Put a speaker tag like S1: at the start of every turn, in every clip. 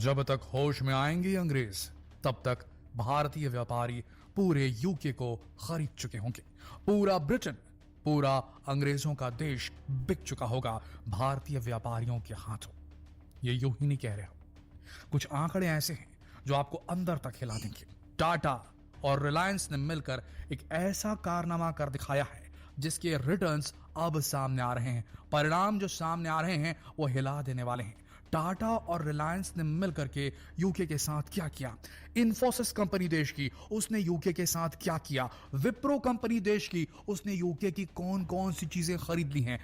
S1: जब तक होश में आएंगे अंग्रेज तब तक भारतीय व्यापारी पूरे यूके को खरीद चुके होंगे। पूरा ब्रिटेन, पूरा अंग्रेजों का देश बिक चुका होगा भारतीय व्यापारियों के हाथों। ये यूं ही नहीं कह रहे हो, कुछ आंकड़े ऐसे हैं जो आपको अंदर तक हिला देंगे। टाटा और रिलायंस ने मिलकर एक ऐसा कारनामा कर दिखाया है जिसके रिटर्न्स अब सामने आ रहे हैं। परिणाम जो सामने आ रहे हैं वो हिला देने वाले हैं। टाटा और रिलायंस ने मिलकर के यूके के साथ क्या किया, इन्फोसिस कंपनी देश की, उसने यूके के साथ क्या किया, विप्रो कंपनी देश की, उसने यूके की कौन कौन सी चीजें खरीद ली हैं।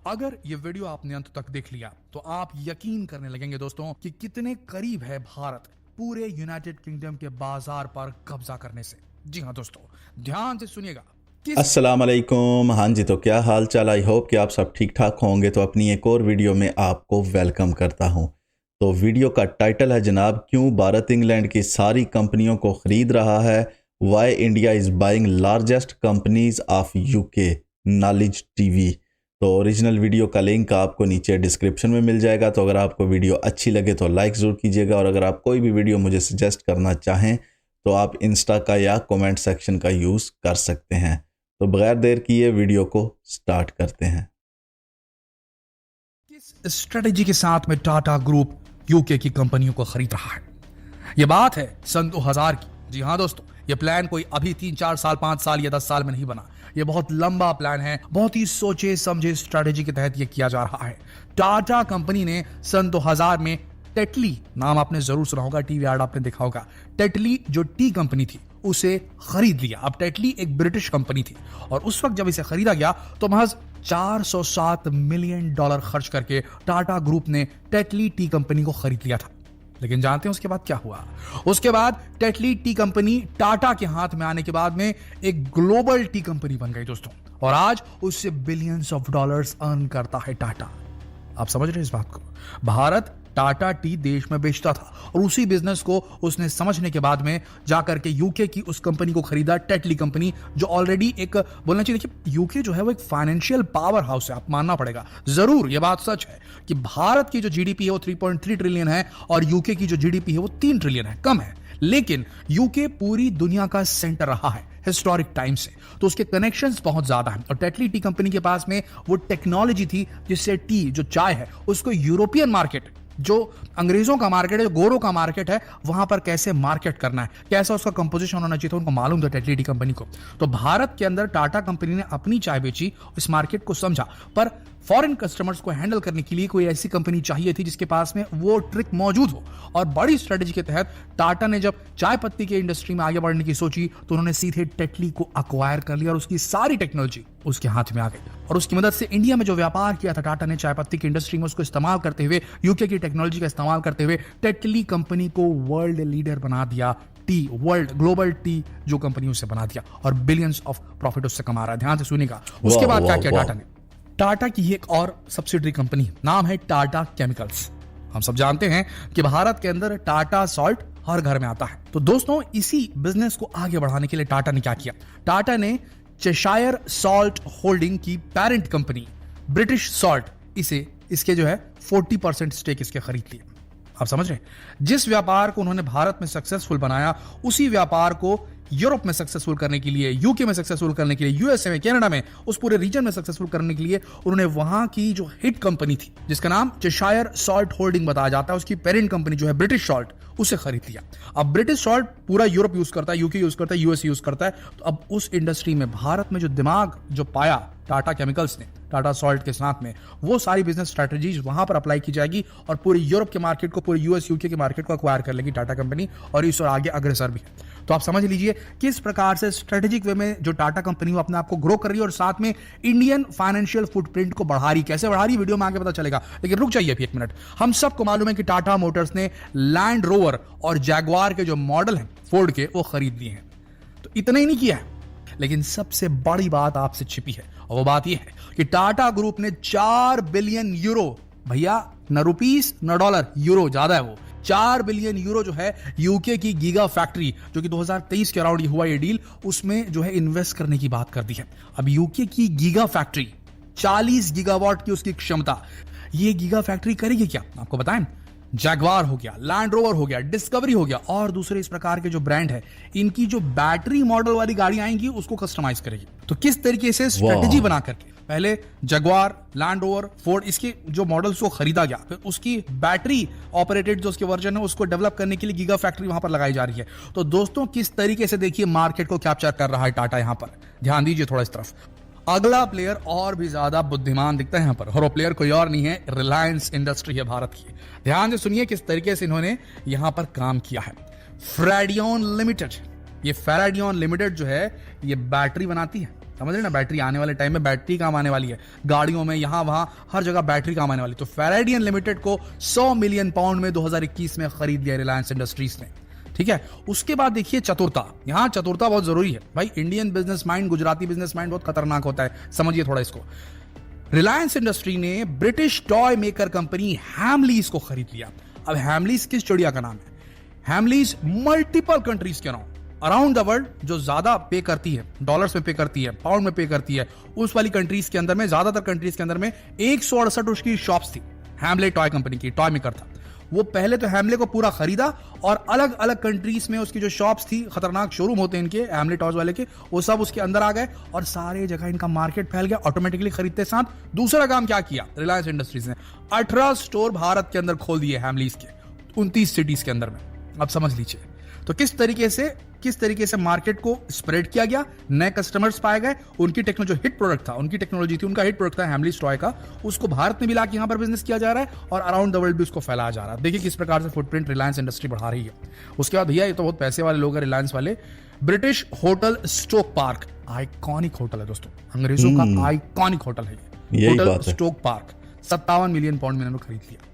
S1: अगर ये वीडियो आपने अंत तक देख लिया तो आप यकीन करने लगेंगे दोस्तों कि कितने करीब है भारत पूरे यूनाइटेड किंगडम के बाजार पर कब्जा करने से। जी हां दोस्तों, ध्यान से सुनिएगा।
S2: अस्सलाम वालेकुम। हाँ जी, तो क्या हाल चाल, आई होप कि आप सब ठीक ठाक होंगे। तो अपनी एक और वीडियो में आपको वेलकम करता हूँ। तो वीडियो का टाइटल है जनाब, क्यों भारत इंग्लैंड की सारी कंपनियों को ख़रीद रहा है, why India is buying largest companies of UK, knowledge TV. तो ओरिजिनल वीडियो का लिंक आपको नीचे डिस्क्रिप्शन में मिल जाएगा। तो अगर आपको वीडियो अच्छी लगे तो लाइक ज़रूर कीजिएगा, और अगर आप कोई भी वीडियो मुझे सजेस्ट करना चाहें तो आप इंस्टा का या कमेंट सेक्शन का यूज़ कर सकते हैं। तो बगैर देर किए वीडियो को स्टार्ट करते हैं।
S1: किस स्ट्रेटेजी के साथ में टाटा ग्रुप यूके की कंपनियों को खरीद रहा है? यह बात है सन 2000 की। जी हां दोस्तों, यह प्लान कोई अभी 3-4 साल, 5 साल या 10 साल में नहीं बना। यह बहुत लंबा प्लान है, बहुत ही सोचे समझे स्ट्रेटेजी के तहत यह किया जा रहा है। टाटा कंपनी ने सन 2000 में टेटली, नाम आपने जरूर सुना होगा, टीवी एड आपने देखा होगा, टेटली जो टी कंपनी थी उसे खरीद लिया। अब टेटली एक ब्रिटिश कंपनी थी और उस वक्त जब इसे खरीदा गया तो महज $407 मिलियन खर्च करके टाटा ग्रुप ने टेटली टी कंपनी को खरीद लिया था। लेकिन जानते हैं उसके बाद क्या हुआ? उसके बाद टेटली टी कंपनी टाटा के हाथ में आने के बाद में एक ग्लोबल टी कंपनी बन गई दोस्तों, और आज उससे बिलियंस ऑफ डॉलर्स अर्न करता है टाटा। आप समझ रहे हैं इस बात को? भारत टाटा टी देश में बेचता था और उसी बिजनेस को उसने समझने के बाद में जाकर के यूके की उस कंपनी को खरीदा, टेटली कंपनी, जो ऑलरेडी एक, बोलना चाहिए, देखिए यूके जो है वो एक फाइनेंशियल पावर हाउस है, आप मानना पड़ेगा। जरूर ये बात सच है कि भारत की जो जीडीपी है वो 3.3 ट्रिलियन है और यूके की जो जीडीपी है वो 3 ट्रिलियन है, कम है। लेकिन यूके पूरी दुनिया का सेंटर रहा है हिस्टोरिक टाइम से, तो उसके कनेक्शंस बहुत ज्यादा हैं। और टेटली टी कंपनी के पास में वो टेक्नोलॉजी थी जिससे टी, जो चाय है, उसको यूरोपियन मार्केट, जो अंग्रेजों का मार्केट है, जो गोरों का मार्केट है, वहां पर कैसे मार्केट करना है, कैसा उसका कंपोजिशन होना चाहिए था, उनको मालूम था टेटली टी कंपनी को। तो भारत के अंदर टाटा कंपनी ने अपनी चाय बेची, इस मार्केट को समझा, पर फॉरेन कस्टमर्स को हैंडल करने के लिए कोई ऐसी कंपनी चाहिए थी जिसके पास में वो ट्रिक मौजूद हो। और बड़ी स्ट्रेटेजी के तहत टाटा ने जब चाय पत्ती के इंडस्ट्री में आगे बढ़ने की सोची तो उन्होंने सीधे टेटली को अक्वायर कर लिया और उसकी सारी टेक्नोलॉजी उसके हाथ में आ गई। और उसकी मदद से इंडिया में जो व्यापार किया था टाटा ने चाय पत्ती की इंडस्ट्री में, उसको इस्तेमाल करते हुए, यूके की टेक्नोलॉजी का इस्तेमाल करते हुए टेटली कंपनी को वर्ल्ड लीडर बना दिया। टी, वर्ल्ड ग्लोबल टी जो कंपनी उसे बना दिया और बिलियंस ऑफ प्रॉफिट उससे कमा रहा है। ध्यान से सुनिएगा। उसके बाद क्या किया टाटा ने? टाटा की एक और सब्सिडरी कंपनी, नाम है टाटा केमिकल्स। हम सब जानते हैं कि भारत के अंदर टाटा सॉल्ट हर घर में आता है। तो दोस्तों, इसी बिजनेस को आगे बढ़ाने के लिए टाटा ने क्या किया? टाटा ने चेशायर सॉल्ट होल्डिंग की पेरेंट कंपनी ब्रिटिश सॉल्ट, इसके जो है 40% स्टेक इसके खरीद लिए। आप समझ रहे हैं? जिस व्यापार को उन्होंने भारत में सक्सेसफुल बनाया, उसी व्यापार को यूरोप में सक्सेसफुल करने के लिए, यूके में सक्सेसफुल करने के लिए, यूएसए में, कनाडा में, उस पूरे रीजन में सक्सेसफुल करने के लिए उन्होंने वहां की जो हिट कंपनी थी जिसका नाम चेशायर सॉल्ट होल्डिंग बताया जाता है, उसकी पेरेंट कंपनी जो है ब्रिटिश सॉल्ट, उसे खरीद लिया। अब ब्रिटिश सॉल्ट पूरा यूरोप यूज करता है, यूके यूज करता है, यूएस यूज करता है। तो अब उस इंडस्ट्री में भारत में जो दिमाग जो पाया टाटा केमिकल्स ने टाटा सॉल्ट के साथ में, वो सारी बिजनेस स्ट्रेटजीज वहां पर अप्लाई की जाएगी और पूरे यूरोप के मार्केट को, पूरे यूएस यूके के मार्केट को अक्वायर कर लेगी टाटा कंपनी, और इस और आगे अग्रसर भी है। तो आप समझ लीजिए किस प्रकार से स्ट्रेटेजिक वे में जो टाटा कंपनी अपने आप को ग्रो कर रही है और साथ में इंडियन फाइनेंशियल फुटप्रिंट को बढ़ा रही। कैसे बढ़ा रही, वीडियो में आगे पता चलेगा। लेकिन रुक जाइए अभी एक मिनट। हम सबको मालूम है कि टाटा मोटर्स ने लैंड रोवर और जैगवार के जो मॉडल हैं फोर्ड के, वो खरीद लिए हैं। तो इतना ही नहीं किया है, लेकिन सबसे बड़ी बात आपसे छिपी है, और वो बात यह है कि टाटा ग्रुप ने 4 बिलियन यूरो, भैया न रुपीस न डॉलर, यूरो ज्यादा है, वो 4 बिलियन यूरो जो है यूके की गीगा फैक्ट्री, जो कि 2023 के अराउंड हुआ ये डील, उसमें जो है इन्वेस्ट करने की बात कर दी है। अब यूके की गीगा फैक्ट्री, 40 गीगावाट की उसकी क्षमता, ये गीगा फैक्ट्री करेगी क्या? आपको बताएं, जैगवार हो गया, लैंड रोवर हो गया, डिस्कवरी हो गया और दूसरे इस प्रकार के जो ब्रांड है, इनकी जो बैटरी मॉडल वाली गाड़ियां आएंगी उसको कस्टमाइज करेगी। तो किस तरीके से स्ट्रेटेजी बना करके पहले जगवार, लैंड रोवर, फोर्ड, इसके जो मॉडल्स को खरीदा गया, फिर उसकी बैटरी ऑपरेटेड जो उसके वर्जन है उसको डेवलप करने के लिए गीगा फैक्ट्री वहां पर लगाई जा रही है। तो दोस्तों किस तरीके से देखिए मार्केट को कैप्चर कर रहा है टाटा। यहां पर ध्यान दीजिए थोड़ा इस तरफ। अगला प्लेयर और भी ज्यादा बुद्धिमान दिखता है यहां पर, और वो प्लेयर कोई और नहीं है, रिलायंस इंडस्ट्री है भारत की। ध्यान से सुनिए किस तरीके से इन्होंने यहां पर काम किया है। फैराडियन लिमिटेड, ये फैराडियन लिमिटेड जो है ये बैटरी बनाती है, समझ रहे ना, बैटरी आने वाले टाइम में बैटरी काम आने वाली है, गाड़ियों में यहां वहां हर जगह बैटरी काम आने वाली। तो फैराडियन लिमिटेड को 100 मिलियन पाउंड में 2021 में खरीद लिया रिलायंस इंडस्ट्रीज ने, ठीक है। उसके बाद देखिए चतुरता, यहां चतुरता बहुत जरूरी है भाई। Indian business mind, Gujarati business mind बहुत खतरनाक होता है, समझिए थोड़ा इसको। रिलायंस इंडस्ट्री ने British toy maker company Hamleys को खरीद लिया। अब हैमलीज किस चिड़िया का नाम है? हैमलीज मल्टीपल कंट्रीज के नाम अराउंड द वर्ल्ड जो ज्यादा पे करती है, डॉलर्स में पे करती है, पाउंड में पे करती है, उस वाली कंट्रीज के अंदर में, ज्यादातर कंट्रीज के अंदर में 168 उसकी शॉप्स थी। हैमले टॉय कंपनी की, टॉय मेकर था वो। पहले तो हैमले को पूरा खरीदा और अलग अलग कंट्रीज में उसकी जो शॉप्स थी, खतरनाक शोरूम होते हैं इनके हैमले टॉयज वाले के, वो सब उसके अंदर आ गए और सारे जगह इनका मार्केट फैल गया ऑटोमेटिकली खरीदते साथ। दूसरा काम क्या किया रिलायंस इंडस्ट्रीज ने? 18 स्टोर भारत के अंदर खोल दिए हैमलीज के, 29 सिटीज के अंदर में। अब समझ लीजिए तो किस तरीके से मार्केट को स्प्रेड किया गया, नए कस्टमर्स पाए गए, उनकी टेक्नोलॉजी जो हिट प्रोडक्ट था, उनकी टेक्नोलॉजी थी, उनका हिट प्रोडक्ट था हैमलीज टॉय का, उसको भारत में भी लाके यहां पर बिजनेस किया जा रहा है और अराउंड द वर्ल्ड भी उसको फैलाया जा रहा है। देखिए किस प्रकार से फुटप्रिंट रिलायंस इंडस्ट्री बढ़ा रही है। उसके बाद भैया ये तो बहुत पैसे वाले लोग हैं रिलायंस वाले। British hotel stock park, iconic hotel है दोस्तों, अंग्रेजों का आइकॉनिक होटल है ये hotel stock park, 57 million pound में इन्होंने खरीद लिया।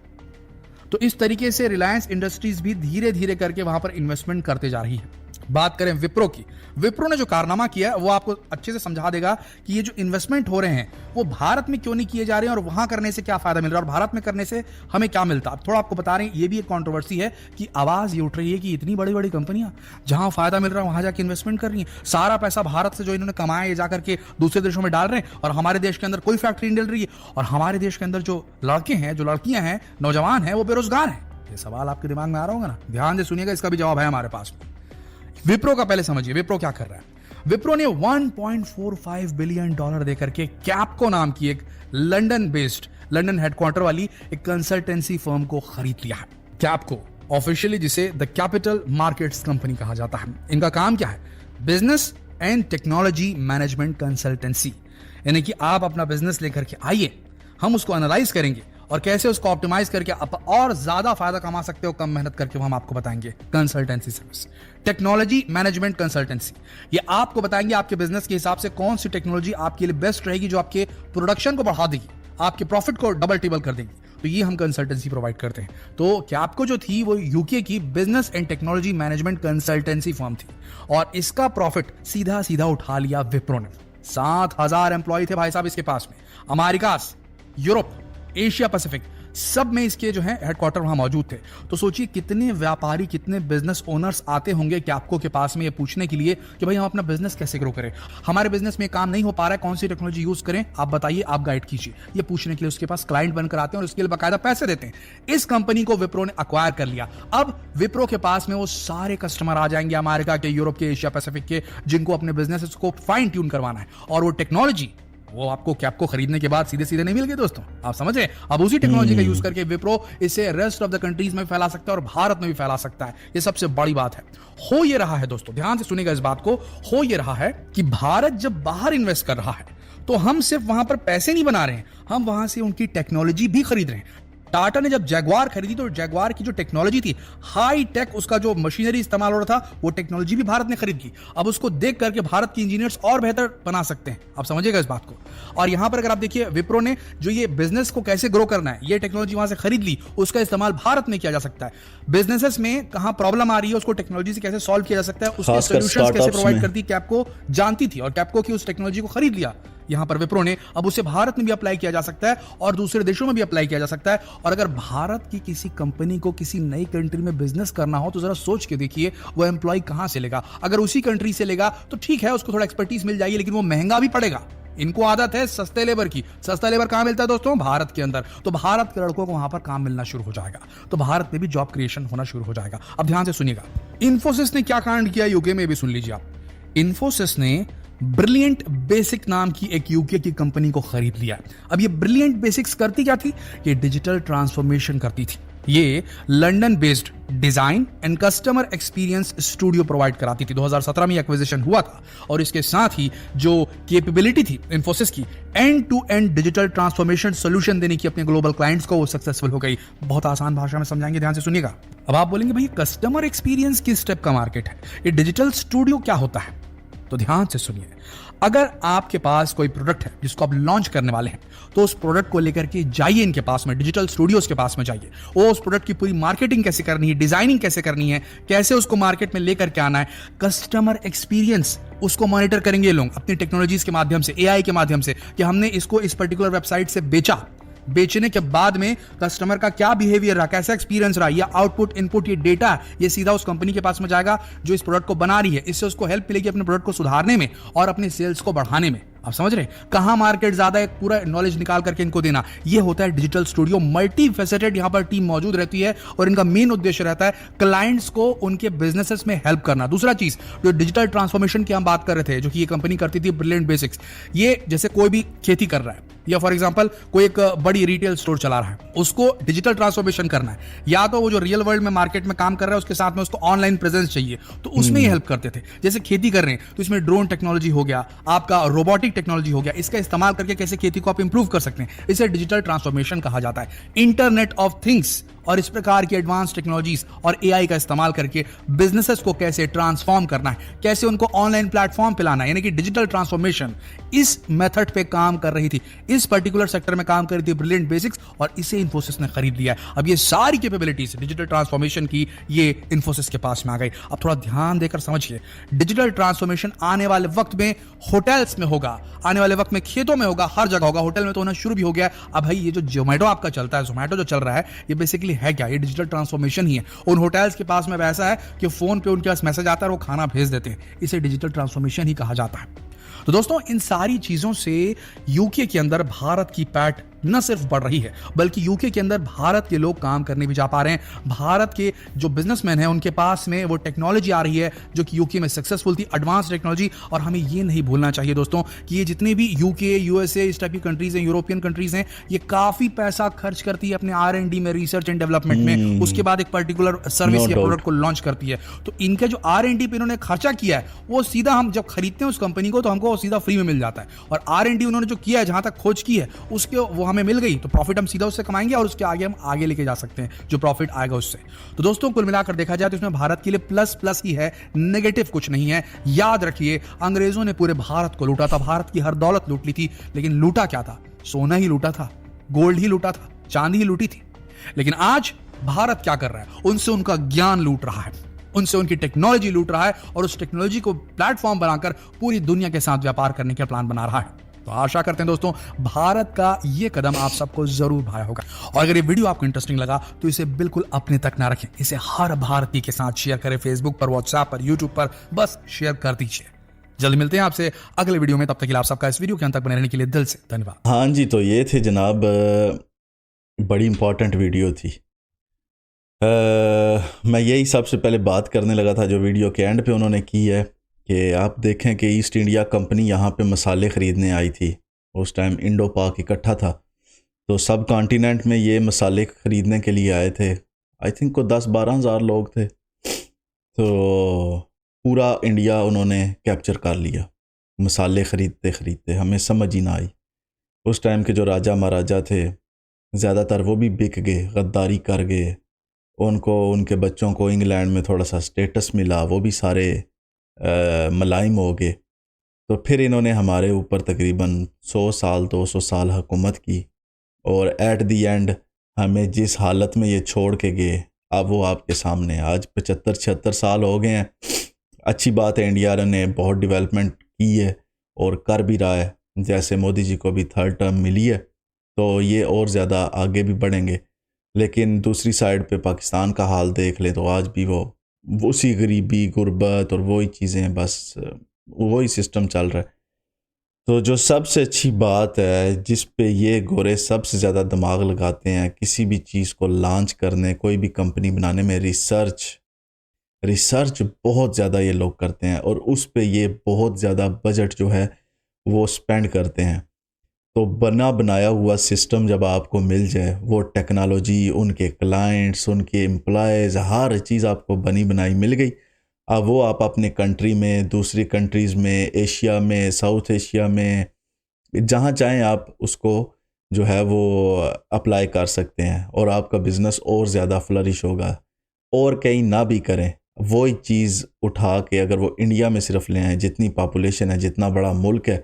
S1: तो इस तरीके से रिलायंस इंडस्ट्रीज भी धीरे धीरे करके वहां पर इन्वेस्टमेंट करते जा रही है। बात करें विप्रो की, विप्रो ने जो कारनामा किया वो आपको अच्छे से समझा देगा कि ये जो इन्वेस्टमेंट हो रहे हैं वो भारत में क्यों नहीं किए जा रहे हैं और वहां करने से क्या फायदा मिल रहा है और भारत में करने से हमें क्या मिलता है। थोड़ा आपको बता रहे हैं, ये भी एक कंट्रोवर्सी है कि आवाज ये उठ रही है कि इतनी बड़ी बड़ी कंपनियां जहां फायदा मिल रहा है वहां जाके इन्वेस्टमेंट कर रही है, सारा पैसा भारत से जो इन्होंने कमाया ये जाकर के दूसरे देशों में डाल रहे हैं और हमारे देश के अंदर कोई फैक्ट्री नहीं डल रही है और हमारे देश के अंदर जो लड़के हैं, जो लड़कियां हैं, नौजवान हैं, वो बेरोजगार हैं। ये सवाल आपके दिमाग में आ रहा होगा ना, ध्यान से सुनिएगा, इसका भी जवाब है हमारे पास। विप्रो का पहले समझिए विप्रो क्या कर रहा है। विप्रो ने $1.45 बिलियन देकर के कैपको नाम की एक लंदन बेस्ड, लंदन हेडक्वार्टर वाली एक कंसल्टेंसी फर्म को खरीद लिया है। कैपको ऑफिशियली जिसे द कैपिटल मार्केट्स कंपनी कहा जाता है। इनका काम क्या है? Business and technology management consultancy, यानी कि आप अपना बिजनेस लेकर के आइए, हम उसको एनालाइज करेंगे और कैसे उसको ऑप्टिमाइज करके आप और ज्यादा फायदा कमा सकते हो कम मेहनत करके, वो हम आपको बताएंगे। Consultancy service, technology management consultancy, ये आपको बताएंगे आपके बिजनेस के हिसाब से कौन सी टेक्नोलॉजी आपके लिए बेस्ट रहेगी, जो आपके प्रोडक्शन को बढ़ा देगी, आपके प्रॉफिट को डबल टिबल कर देगी। तो ये हम कंसल्टेंसी प्रोवाइड करते हैं। तो कैपको जो थी वो यूके की business and technology management consultancy firm थी और इसका प्रॉफिट सीधा सीधा उठा लिया विप्रो ने। 7,000 एम्प्लॉय थे भाई साहब इसके पास में, अमेरिका, यूरोप, एशिया पैसिफिक सब में इसके जो है हेडक्वार्टर वहां मौजूद थे। तो सोचिए कितने व्यापारी, कितने बिजनेस ओनर्स आते होंगे कैपको के पास में ये पूछने के लिए कि भाई हम अपना बिजनेस कैसे ग्रो करें, हमारे बिजनेस में काम नहीं हो पा रहा है, कौन सी टेक्नोलॉजी यूज करें, आप बताइए, आप गाइड कीजिए। ये पूछने के लिए उसके पास क्लाइंट बनकर आते हैं और उसके लिए बाकायदा पैसे देते हैं। इस कंपनी को विप्रो ने अक्वायर कर लिया। अब विप्रो के पास में वो सारे कस्टमर आ जाएंगे अमेरिका के, यूरोप के, एशिया पैसिफिक के, जिनको अपने बिजनेस को फाइन ट्यून करवाना है। और वो टेक्नोलॉजी वो आपको कैपको खरीदने के बाद सीधे सीधे नहीं मिल गए दोस्तों, आप समझ रहे। अब उसी टेक्नोलॉजी का यूज करके विप्रो इसे रेस्ट ऑफ द कंट्रीज में फैला सकता है और भारत में भी फैला सकता है। ये सबसे बड़ी बात है। हो ये रहा है दोस्तों, ध्यान से सुनिएगा इस बात को, हो ये रहा है कि भारत जब बाहर इन्वेस्ट कर रहा है तो हम सिर्फ वहां पर पैसे नहीं बना रहे हैं, हम वहां से उनकी टेक्नोलॉजी भी खरीद रहे हैं। टाटा ने जब जैगवार खरीदी तो जैगवार की जो टेक्नोलॉजी थी, हाई टेक, उसका जो मशीनरी इस्तेमाल हो रहा था, वो टेक्नोलॉजी भी भारत ने खरीद ली। अब उसको देख करके भारत के इंजीनियर्स और बेहतर बना सकते हैं, आप समझिएगा इस बात को। और यहां पर अगर आप देखिए विप्रो ने जो ये बिजनेस को कैसे ग्रो करना है, ये टेक्नोलॉजी वहां से खरीद ली, उसका इस्तेमाल भारत में किया जा सकता है। बिजनेसेस में कहां प्रॉब्लम आ रही है उसको टेक्नोलॉजी से कैसे सॉल्व किया जा सकता है, उसके सॉल्यूशंस कैसे प्रोवाइड करती है कैपको जानती थी और कैपको की उस टेक्नोलॉजी को खरीद लिया यहां पर विप्रो ने। अब उसे भारत में भी अप्लाई किया जा सकता है और दूसरे देशों में भी अप्लाई किया जा सकता है। और अगर भारत की किसी कंपनी को किसी नई कंट्री में बिजनेस करना हो तो जरा सोच के देखिए वो एम्प्लॉय कहां से लेगा। अगर उसी कंट्री से लेगा तो ठीक है, उसको थोड़ा एक्सपर्टीज मिल जाएगी, लेकिन वो महंगा भी पड़ेगा, इनको आदत है सस्ते लेबर की। सस्ता लेबर कहां मिलता है दोस्तों? भारत के अंदर। तो भारत के लड़कों को वहां पर काम मिलना शुरू हो जाएगा, तो भारत में भी जॉब क्रिएशन होना शुरू हो जाएगा। अब ध्यान से सुनिएगा, इन्फोसिस ने क्या कांड किया यूके में, भी सुन लीजिए आप। इन्फोसिस ने ब्रिलियंट बेसिक नाम की एक यूके की कंपनी को खरीद लिया। अब ये ब्रिलियंट बेसिक्स करती क्या थी? ये डिजिटल ट्रांसफॉर्मेशन करती थी। ये London based design and customer experience studio provide कराती थी। 2017 में एक्विजिशन हुआ था और इसके साथ ही जो कैपेबिलिटी थी इन्फोसिस की end to end digital transformation solution देने की अपने ग्लोबल क्लाइंट्स को, वो सक्सेसफुल हो गई। बहुत आसान भाषा में समझाएंगे, ध्यान से सुनिएगा। अब आप बोलेंगे भाई कस्टमर एक्सपीरियंस किस स्टेप का मार्केट है, ये डिजिटल स्टूडियो क्या होता है? तो ध्यान से सुनिए, अगर आपके पास कोई प्रोडक्ट है जिसको आप लॉन्च करने वाले हैं, तो उस प्रोडक्ट को लेकर के जाइए इनके पास में, डिजिटल स्टूडियोज के पास में जाइए। वो उस प्रोडक्ट की पूरी मार्केटिंग कैसे करनी है, डिजाइनिंग कैसे करनी है, कैसे उसको मार्केट में लेकर के आना है, कस्टमर एक्सपीरियंस उसको मॉनिटर करेंगे लोग अपनी टेक्नोलॉजीज के माध्यम से, एआई के माध्यम से, कि हमने इसको इस पर्टिकुलर वेबसाइट से बेचा, बेचने के बाद में कस्टमर का क्या बिहेवियर रहा, कैसा एक्सपीरियंस रहा, ये आउटपुट इनपुट ये डेटा ये सीधा उस कंपनी के पास में जाएगा जो इस प्रोडक्ट को बना रही है। इससे उसको हेल्प मिलेगी अपने प्रोडक्ट को सुधारने में और अपने सेल्स को बढ़ाने में। आप समझ रहे हैं कहां मार्केट ज्यादा, एक पूरा नॉलेज निकाल करके इनको देना। ये होता है डिजिटल स्टूडियो। मल्टी फेसेटेड यहां पर टीम मौजूद रहती है और इनका मेन उद्देश्य रहता है क्लाइंट्स को उनके बिजनेसेस में हेल्प करना। दूसरा चीज जो डिजिटल ट्रांसफॉर्मेशन की हम बात कर रहे थे, जो कि ये कंपनी करती थी ब्रिलियंट बेसिक्स, ये जैसे कोई भी खेती कर रहा है या फॉर एग्जांपल कोई एक बड़ी रिटेल स्टोर चला रहा है, उसको डिजिटल ट्रांसफॉर्मेशन करना है, या तो वो जो रियल वर्ल्ड में मार्केट में काम कर रहा है उसके साथ में उसको ऑनलाइन प्रेजेंस चाहिए, तो उसमें ही हेल्प करते थे। जैसे खेती कर रहे हैं तो इसमें ड्रोन टेक्नोलॉजी हो गया, आपका रोबोटिक टेक्नोलॉजी हो गया, इसका इस्तेमाल करके कैसे खेती को आप इंप्रूव कर सकते हैं, इसे डिजिटल ट्रांसफॉर्मेशन कहा जाता है। इंटरनेट ऑफ थिंग्स और इस प्रकार की एडवांस टेक्नोलॉजीज और एआई का इस्तेमाल करके बिजनेसेस को कैसे ट्रांसफॉर्म करना है, कैसे उनको ऑनलाइन प्लेटफॉर्म पे लाना है, यानी कि डिजिटल ट्रांसफॉर्मेशन, इस मेथड पे काम कर रही थी, इस पर्टिकुलर सेक्टर में काम कर रही थी ब्रिलियंट बेसिक्स, और इसे इन्फोसिस ने खरीद लिया है। अब ये सारी कैपेबिलिटीज डिजिटल ट्रांसफॉर्मेशन की ये इन्फोसिस के पास में आ गई। अब थोड़ा ध्यान देकर समझिए, डिजिटल ट्रांसफॉर्मेशन आने वाले वक्त में होटल्स में होगा, आने वाले वक्त में खेतों में होगा, हर जगह होगा। होटल में तो होना शुरू भी हो गया। अब भाई ये जो जोमेटो आपका चलता है, जोमेटो जो चल रहा है, ये बेसिकली है क्या? ये डिजिटल ट्रांसफॉर्मेशन ही है। उन होटल्स के पास में वैसा है कि फोन पे उनके पास मैसेज आता है, वो खाना भेज देते हैं। इसे डिजिटल ट्रांसफॉर्मेशन ही कहा जाता है। तो दोस्तों इन सारी चीजों से यूके के अंदर भारत की पैठ न सिर्फ बढ़ रही है, बल्कि यूके के अंदर भारत के लोग काम करने भी जा पा रहे हैं। भारत के जो बिजनेसमैन हैं उनके पास में वो टेक्नोलॉजी आ रही है जो कि यूके में सक्सेसफुल थी, एडवांस टेक्नोलॉजी। और हमें ये नहीं भूलना चाहिए दोस्तों कि ये जितने भी यूके, यूएसए, इस टाइप की कंट्रीज हैं, यूरोपियन कंट्रीज हैं, ये काफी पैसा खर्च करती है अपने R&D में, रिसर्च एंड डेवलपमेंट में। उसके बाद एक पर्टिकुलर सर्विस या प्रोडक्ट को लॉन्च करती है। तो इनका जो R&D पे इन्होंने खर्चा किया है, वो सीधा हम जब खरीदते हैं उस कंपनी को तो हमको सीधा फ्री में मिल जाता है। और R&D उन्होंने जो किया है, जहां तक खोज की है, उसके वो हमें मिल गई, तो प्रॉफिट हम सीधा उससे कमाएंगे और उसके आगे हम आगे लेके जा सकते हैं जो प्रॉफिट आएगा उससे। तो दोस्तों कुल मिलाकर देखा जाए तो इसमें भारत के लिए प्लस प्लस ही है, नेगेटिव कुछ नहीं है। याद रखिए अंग्रेजों ने पूरे भारत को लूटा था, भारत की हर दौलत लूट ली थी, लेकिन लूटा क्या था? सोना ही लूटा था, गोल्ड ही लूटा था, चांदी ही लूटी थी। लेकिन आज भारत क्या कर रहा है? उनसे उनका ज्ञान लूट रहा है, उनसे उनकी टेक्नोलॉजी लूट रहा है और उस टेक्नोलॉजी को प्लेटफॉर्म बनाकर पूरी दुनिया के साथ व्यापार करने का प्लान बना रहा है। तो आशा करते हैं दोस्तों भारत का ये कदम आप सबको जरूर भाया होगा। और अगर ये वीडियो आपको इंटरेस्टिंग लगा तो इसे बिल्कुल अपने तक ना रखें, इसे हर भारतीय के साथ शेयर करें, फेसबुक पर, व्हाट्सएप पर, यूट्यूब पर, बस शेयर कर दीजिए। जल्दी मिलते हैं आपसे अगले वीडियो में, तब तक के लिए आप सबका इस वीडियो के अंत तक बने रहने के लिए दिल से धन्यवाद।
S2: हाँ जी, तो ये थे जनाब बड़ी इंपॉर्टेंट वीडियो थी। मैं यही सबसे पहले बात करने लगा था जो वीडियो के एंड पे उन्होंने की है कि आप देखें कि ईस्ट इंडिया कंपनी यहाँ पे मसाले ख़रीदने आई थी। उस टाइम इंडो पाक इकट्ठा था, तो सब कॉन्टिनेंट में ये मसाले ख़रीदने के लिए आए थे। आई थिंक को 10-12 हज़ार लोग थे, तो पूरा इंडिया उन्होंने कैप्चर कर लिया मसाले ख़रीदते ख़रीदते। हमें समझ ही ना आई। उस टाइम के जो राजा महाराजा थे ज़्यादातर वो भी बिक गए, गद्दारी कर गए, उनको उनके बच्चों को इंग्लैंड में थोड़ा सा स्टेटस मिला, वो भी सारे मलाइम हो गए। तो फिर इन्होंने हमारे ऊपर तकरीबन 100 साल 200 साल हुकूमत की और एट दी एंड हमें जिस हालत में ये छोड़ के गए, अब वो आपके सामने। आज 75-76 साल हो गए हैं। अच्छी बात है, इंडिया ने बहुत डेवलपमेंट की है और कर भी रहा है। जैसे मोदी जी को भी 3rd टर्म मिली है, तो ये और ज़्यादा आगे भी बढ़ेंगे। लेकिन दूसरी साइड पे पाकिस्तान का हाल देख ले तो आज भी वो उसी गरीबी, गुर्बत और वही चीज़ें, बस वही सिस्टम चल रहा है। तो जो सबसे अच्छी बात है जिस पे ये गोरे सबसे ज़्यादा दिमाग लगाते हैं किसी भी चीज़ को लॉन्च करने, कोई भी कंपनी बनाने में, रिसर्च बहुत ज़्यादा ये लोग करते हैं और उस पे ये बहुत ज़्यादा बजट जो है वो स्पेंड करते हैं। तो बना बनाया हुआ सिस्टम जब आपको मिल जाए, वो टेक्नोलॉजी, उनके क्लाइंट्स, उनके एम्प्लॉयज़, हर चीज़ आपको बनी बनाई मिल गई। अब वो आप अपने कंट्री में, दूसरी कंट्रीज़ में, एशिया में, साउथ एशिया में, जहाँ चाहें आप उसको जो है वो अप्लाई कर सकते हैं और आपका बिज़नेस और ज़्यादा फ्लरिश होगा। और कहीं ना भी करें, वही चीज़ उठा के अगर वो इंडिया में सिर्फ ले आएँ, जितनी पॉपुलेशन है, जितना बड़ा मुल्क है,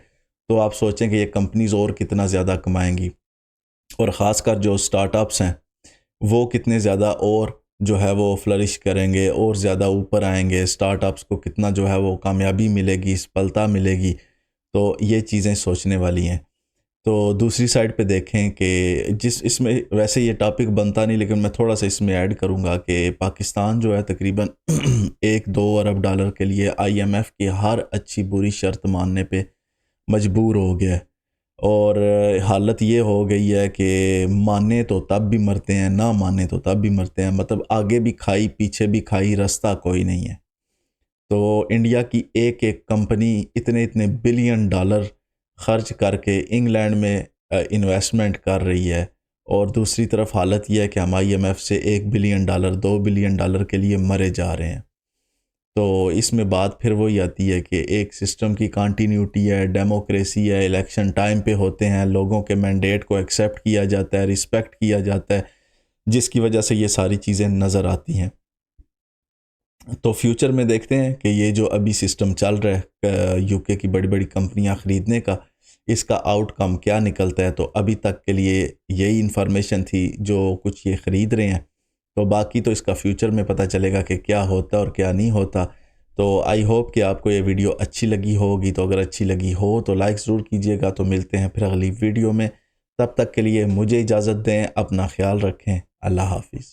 S2: तो आप सोचें कि ये कंपनीज़ और कितना ज़्यादा कमाएंगी। और ख़ासकर जो स्टार्टअप्स हैं वो कितने ज़्यादा और जो है वो फ्लरिश करेंगे और ज़्यादा ऊपर आएंगे। स्टार्टअप्स को कितना जो है वो कामयाबी मिलेगी, सफलता मिलेगी। तो ये चीज़ें सोचने वाली हैं। तो दूसरी साइड पे देखें कि जिस इसमें वैसे ये टॉपिक बनता नहीं, लेकिन मैं थोड़ा सा इसमें ऐड करूँगा कि पाकिस्तान जो है तकरीबन 1-2 अरब डॉलर के लिए IMF की हर अच्छी बुरी शर्त मानने पे मजबूर हो गया है। और हालत ये हो गई है कि माने तो तब भी मरते हैं, ना माने तो तब भी मरते हैं। मतलब आगे भी खाई पीछे भी खाई, रास्ता कोई नहीं है। तो इंडिया की एक एक कंपनी इतने इतने बिलियन डॉलर खर्च करके इंग्लैंड में इन्वेस्टमेंट कर रही है और दूसरी तरफ हालत यह है कि हम IMF से 1 बिलियन डॉलर 2 बिलियन डॉलर के लिए मरे जा रहे हैं। तो इसमें बात फिर वही आती है कि एक सिस्टम की कंटिन्यूटी है, डेमोक्रेसी है, इलेक्शन टाइम पे होते हैं, लोगों के मैंडेट को एक्सेप्ट किया जाता है, रिस्पेक्ट किया जाता है, जिसकी वजह से ये सारी चीज़ें नज़र आती हैं। तो फ्यूचर में देखते हैं कि ये जो अभी सिस्टम चल रहा है UK की बड़ी बड़ी कंपनियां ख़रीदने का, इसका आउटकम क्या निकलता है। तो अभी तक के लिए यही इन्फॉर्मेशन थी जो कुछ ये ख़रीद रहे हैं। तो बाकी तो इसका फ्यूचर में पता चलेगा कि क्या होता और क्या नहीं होता। तो आई होप कि आपको ये वीडियो अच्छी लगी होगी। तो अगर अच्छी लगी हो तो लाइक ज़रूर कीजिएगा। तो मिलते हैं फिर अगली वीडियो में। तब तक के लिए मुझे इजाज़त दें, अपना ख्याल रखें। अल्लाह हाफिज़।